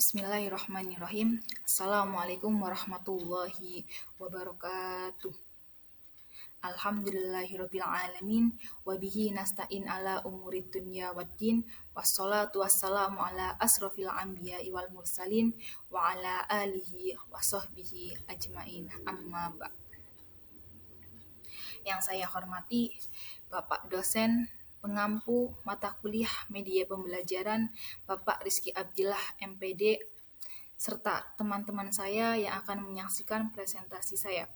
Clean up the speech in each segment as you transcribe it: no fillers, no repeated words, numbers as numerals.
Bismillahirrahmanirrahim. Assalamualaikum warahmatullahi wabarakatuh. Alhamdulillahirabbil alamin wa bihi nasta'in ala umurid dunya waddin wassalatu wassalamu ala asrofil anbiya'i wal mursalin wa ala alihi wa sahbihi ajmain amma ba'd. Yang saya hormati Bapak dosen pengampu mata kuliah media pembelajaran Bapak Rizky Abdillah MPD serta teman-teman saya yang akan menyaksikan presentasi saya.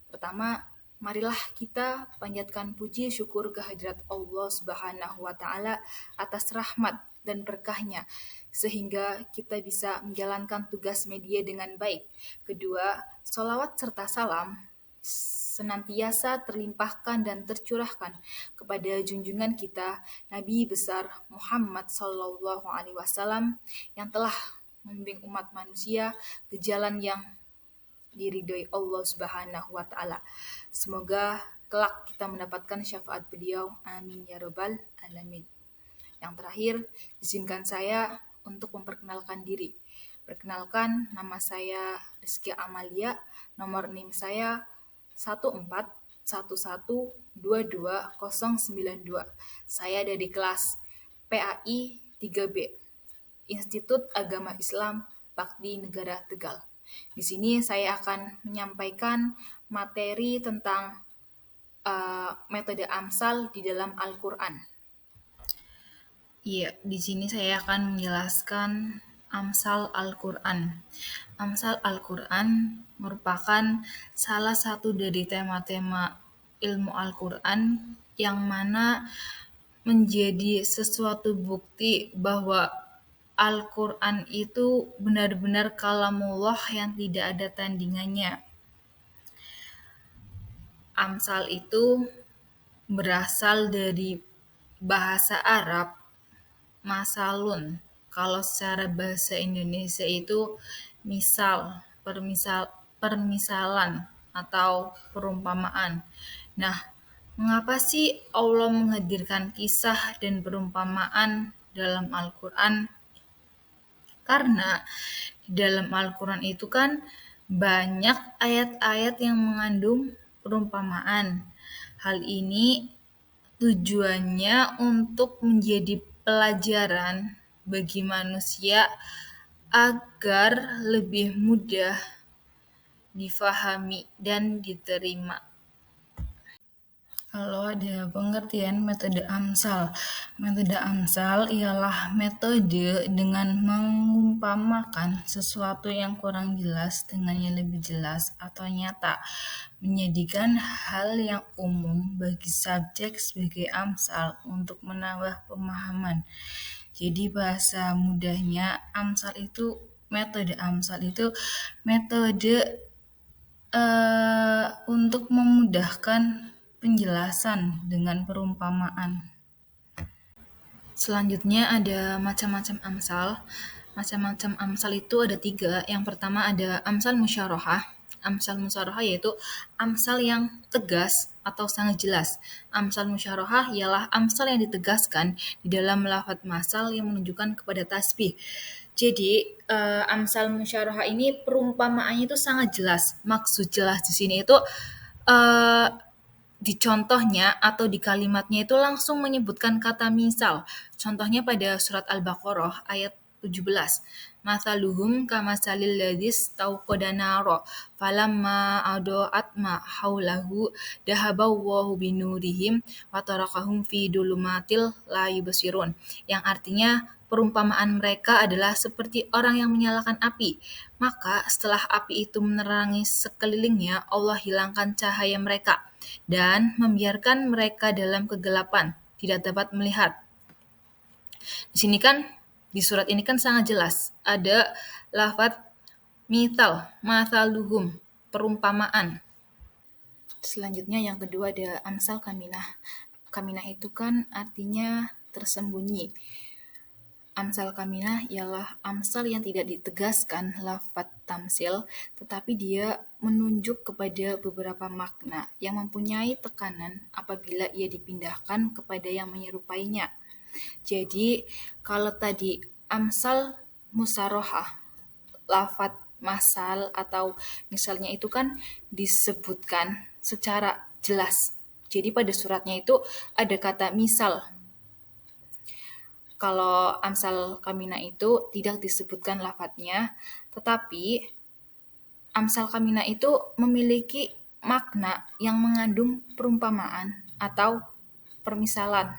Pertama, marilah kita panjatkan puji syukur kehadirat Allah Subhanahu wa taala atas rahmat dan berkahnya sehingga kita bisa menjalankan tugas media dengan baik. Kedua, sholawat serta salam senantiasa terlimpahkan dan tercurahkan kepada junjungan kita Nabi besar Muhammad sallallahu alaihi wasallam yang telah membimbing umat manusia ke jalan yang diridhoi Allah Subhanahu wa taala. Semoga kelak kita mendapatkan syafaat beliau. Amin ya rabbal alamin. Yang terakhir, izinkan saya untuk memperkenalkan diri. Perkenalkan, nama saya Rizky Amalia, nomor NIM saya 141122092. Saya dari kelas PAI 3B, Institut Agama Islam Bakti Negara Tegal. Di sini saya akan menyampaikan materi tentang metode Amsal di dalam Al-Quran. Iya, di sini saya akan menjelaskan Amsal Al-Quran. Amsal Al-Quran merupakan salah satu dari tema-tema ilmu Al-Quran yang mana menjadi sesuatu bukti bahwa Al-Quran itu benar-benar kalamullah yang tidak ada tandingannya. Amsal itu berasal dari bahasa Arab masalun. Kalau secara bahasa Indonesia itu misal, permisalan atau perumpamaan. Nah, mengapa sih Allah menghadirkan kisah dan perumpamaan dalam Al-Quran? Karena di dalam Al-Quran itu kan banyak ayat-ayat yang mengandung perumpamaan. Hal ini tujuannya untuk menjadi pelajaran bagi manusia agar lebih mudah difahami dan diterima. Kalau ada pengertian metode Amsal. Metode Amsal ialah metode dengan mengumpamakan sesuatu yang kurang jelas dengan yang lebih jelas atau nyata, menjadikan hal yang umum bagi subjek sebagai Amsal untuk menambah pemahaman. Jadi bahasa mudahnya metode Amsal itu metode untuk memudahkan penjelasan dengan perumpamaan. Selanjutnya ada macam-macam Amsal. Macam-macam Amsal itu ada 3. Yang pertama ada Amsal Musyarahah. Amsal Musyarahah yaitu Amsal yang tegas atau sangat jelas. Amsal Musyarahah ialah Amsal yang ditegaskan di dalam lafadz masal yang menunjukkan kepada tasbih. Jadi Amsal Musyarahah ini perumpamaannya itu sangat jelas. Maksud jelas di sini itu di contohnya atau di kalimatnya itu langsung menyebutkan kata misal. Contohnya pada surat Al-Baqarah ayat 17. Mathaluhum kamasalil ladzis tauqada naro falamma adaat ma haulahu dahaballahu binurihim wa tarakahum fi dulumatil la yubsirun. Yang artinya perumpamaan mereka adalah seperti orang yang menyalakan api. Maka setelah api itu menerangi sekelilingnya, Allah hilangkan cahaya mereka dan membiarkan mereka dalam kegelapan, tidak dapat melihat. Di sini kan, di surat ini kan sangat jelas, ada lafadz mithal, mathaluhum, perumpamaan. Selanjutnya yang kedua ada Amsal Kaminah. Kaminah itu kan artinya tersembunyi. Amsal Kaminah ialah Amsal yang tidak ditegaskan lafadz tamsil, tetapi dia menunjuk kepada beberapa makna yang mempunyai tekanan apabila ia dipindahkan kepada yang menyerupainya. Jadi, kalau tadi Amsal Musyarahah lafat masal atau misalnya itu kan disebutkan secara jelas. Jadi pada suratnya itu ada kata misal. Kalau Amsal Kamina itu tidak disebutkan lafadznya, tetapi Amsal Kamina itu memiliki makna yang mengandung perumpamaan atau permisalan.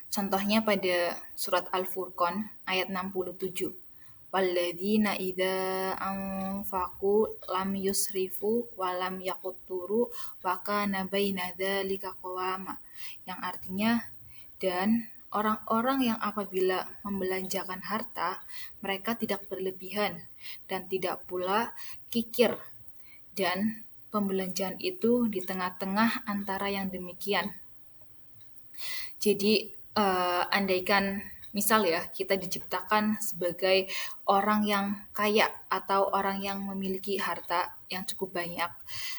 Contohnya pada surat Al-Furqan ayat 67. Walladzina idza anfaqu lam yusrifu wa lam yaqturu wa kana baina dzalika qawama. Yang artinya, dan orang-orang yang apabila membelanjakan harta, mereka tidak berlebihan dan tidak pula kikir, dan pembelanjaan itu di tengah-tengah antara yang demikian. Jadi andaikan misal ya kita diciptakan sebagai orang yang kaya atau orang yang memiliki harta yang cukup banyak,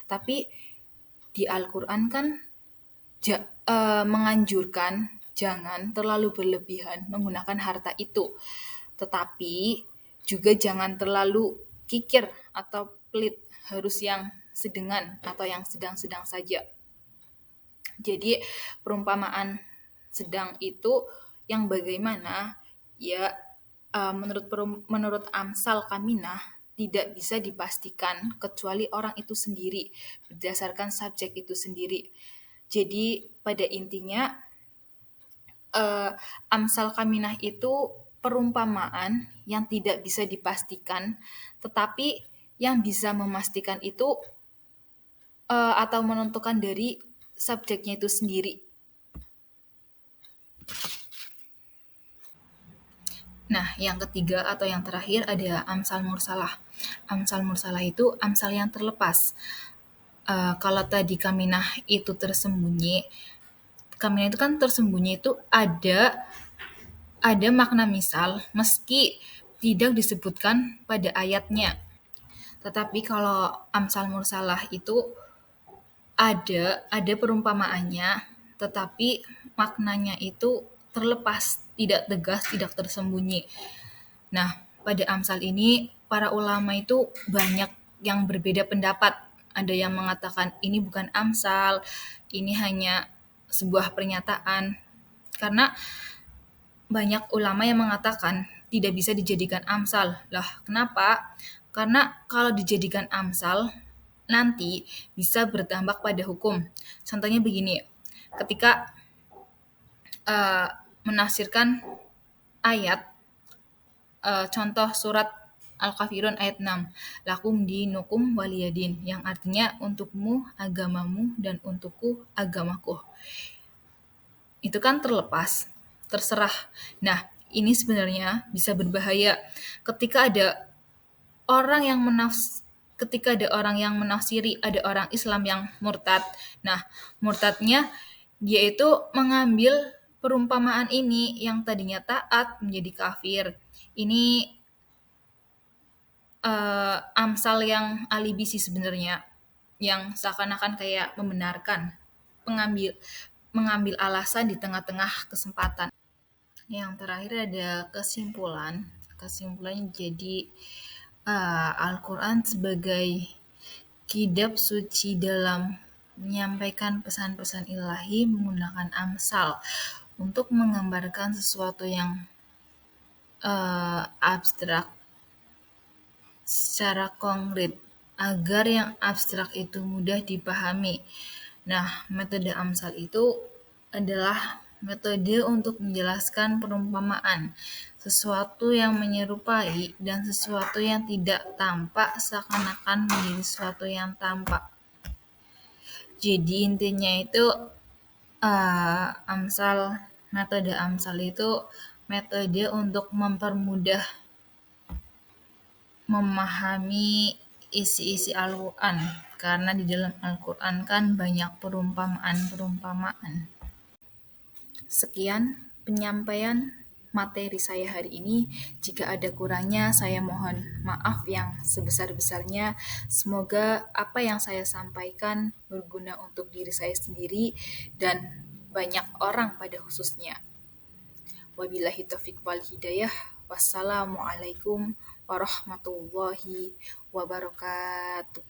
tapi di Al-Quran kan menganjurkan jangan terlalu berlebihan menggunakan harta itu, tetapi juga jangan terlalu kikir atau pelit, harus yang sedengan atau yang sedang-sedang saja. Jadi perumpamaan sedang itu yang bagaimana ya, menurut Amsal Kaminah tidak bisa dipastikan kecuali orang itu sendiri berdasarkan subjek itu sendiri. Jadi pada intinya Amsal Kaminah itu perumpamaan yang tidak bisa dipastikan, tetapi yang bisa memastikan itu atau menentukan dari subjeknya itu sendiri. Nah, yang ketiga atau yang terakhir ada Amsal Mursalah. Amsal Mursalah itu amsal yang terlepas. Kalau tadi Kaminah itu tersembunyi, Kaminah itu kan tersembunyi itu ada makna misal meski tidak disebutkan pada ayatnya. Tetapi kalau Amsal Mursalah itu ada perumpamaannya, tetapi maknanya itu terlepas, tidak tegas, tidak tersembunyi. Nah, pada Amsal ini para ulama itu banyak yang berbeda pendapat. Ada yang mengatakan ini bukan Amsal, ini hanya sebuah pernyataan. Karena banyak ulama yang mengatakan tidak bisa dijadikan Amsal. Lah, kenapa? Karena kalau dijadikan Amsal, nanti bisa berdampak pada hukum. Contohnya begini, ketika menafsirkan ayat, contoh surat Al-Kafirun ayat 6, lakum dinukum waliyadin, yang artinya untukmu agamamu dan untukku agamaku. Itu kan terlepas, terserah. Nah, ini sebenarnya bisa berbahaya ketika ada orang yang menafsiri, ada orang Islam yang murtad. Nah, murtadnya dia itu mengambil perumpamaan ini yang tadinya taat menjadi kafir. Ini amsal yang alibi sih sebenarnya, yang seakan-akan kayak membenarkan, mengambil alasan di tengah-tengah kesempatan. Yang terakhir ada kesimpulan. Kesimpulannya jadi Al-Quran sebagai kitab suci dalam menyampaikan pesan-pesan ilahi menggunakan amsal untuk menggambarkan sesuatu yang abstrak secara konkret agar yang abstrak itu mudah dipahami. Nah, metode amsal itu adalah metode untuk menjelaskan perumpamaan, sesuatu yang menyerupai dan sesuatu yang tidak tampak seakan-akan menjadi sesuatu yang tampak. Jadi intinya itu metode amsal itu metode untuk mempermudah memahami isi-isi Al-Quran, karena di dalam Al-Quran kan banyak perumpamaan-perumpamaan. Sekian penyampaian materi saya hari ini. Jika ada kurangnya, saya mohon maaf yang sebesar-besarnya. Semoga apa yang saya sampaikan berguna untuk diri saya sendiri dan banyak orang pada khususnya. Wabillahi taufiq wal hidayah. Wassalamualaikum warahmatullahi wabarakatuh.